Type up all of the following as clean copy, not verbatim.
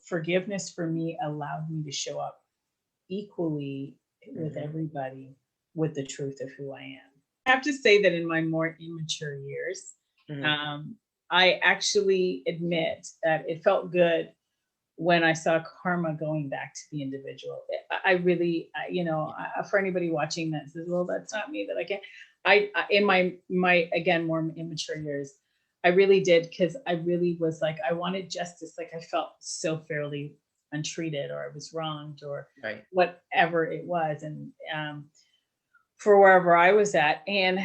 forgiveness for me allowed me to show up equally with Mhm. everybody with the truth of who I am. I have to say that in my more immature years, Mhm. um, I actually admit that it felt good when I saw karma going back to the individual. I really, Yeah. for anybody watching that says, "Well, that's not me," that I can't. In my again more immature years, I really did because I really was like I wanted justice. Like I felt so fairly untreated, or I was wronged, or Right. whatever it was, and for wherever I was at. And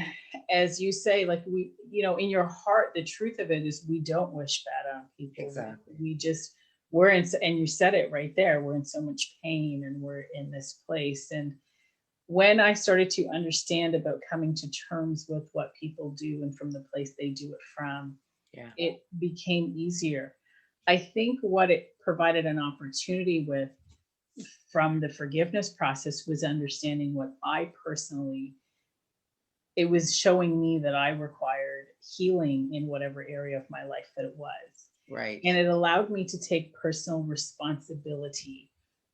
as you say, like in your heart, the truth of it is we don't wish bad on people. Exactly. We just we're in, and you said it right there. We're in so much pain, and we're in this place. And when I started to understand about coming to terms with what people do and from the place they do it from, Yeah. it became easier. I think what it provided an opportunity with from the forgiveness process was understanding what I personally it was showing me that I required healing in whatever area of my life that it was. Right. And it allowed me to take personal responsibility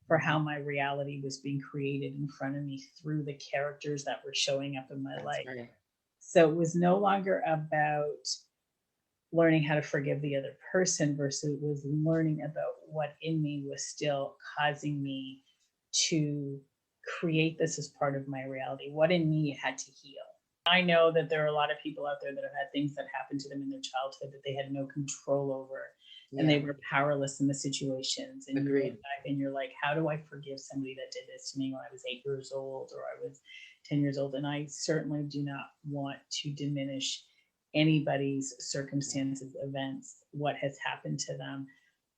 for Mhm. how my reality was being created in front of me through the characters that were showing up in my That's life. right. So it was no longer about learning how to forgive the other person versus it was learning about what in me was still causing me to create this as part of my reality, what in me had to heal. I know that there are a lot of people out there that have had things that happened to them in their childhood that they had no control over, and they Yeah. were powerless in the situations. And you look Agreed. back and you're like, how do I forgive somebody that did this to me when I was 8 years old or I was 10 years old? And I certainly do not want to diminish anybody's Yeah. circumstances, events, what has happened to them.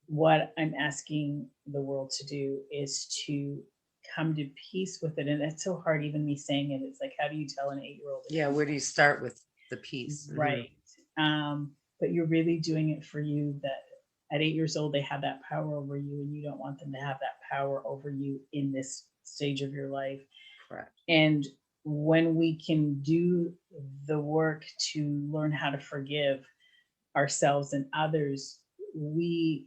What I'm asking the world to do is to come to peace with it. And it's so hard, even me saying it. It's like, how do you tell an 8-year old Yeah. Where do you start with the peace? Mhm. right? But you're really doing it for you that at 8 years old, they have that power over you, and you don't want them to have that power over you in this stage of your life. Correct. And when we can do the work to learn how to forgive ourselves and others, we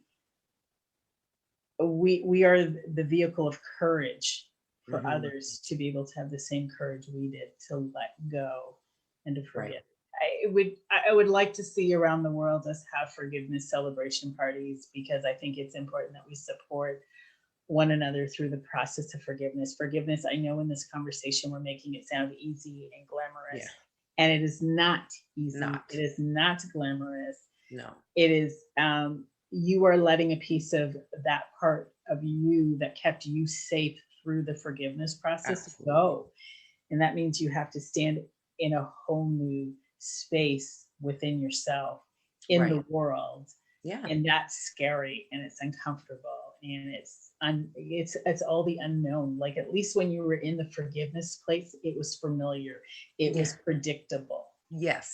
are the vehicle of courage for Mhm. others to be able to have the same courage we did to let go and to Right. forget. I would like to see around the world us have forgiveness celebration parties because I think it's important that we support one another through the process of forgiveness. Forgiveness, I know in this conversation we're making it sound easy and Yeah. glamorous, and it is not easy. It Not. is not glamorous. No. It is you are letting a piece of that part of you that kept you safe through the forgiveness process Absolutely. go. And that means you have to stand in a whole new space within yourself in Right. the world. Yeah. And that's scary and it's uncomfortable and it's all the unknown. Like at least when you were in the forgiveness place, it was familiar. It Yeah. was predictable. Yes.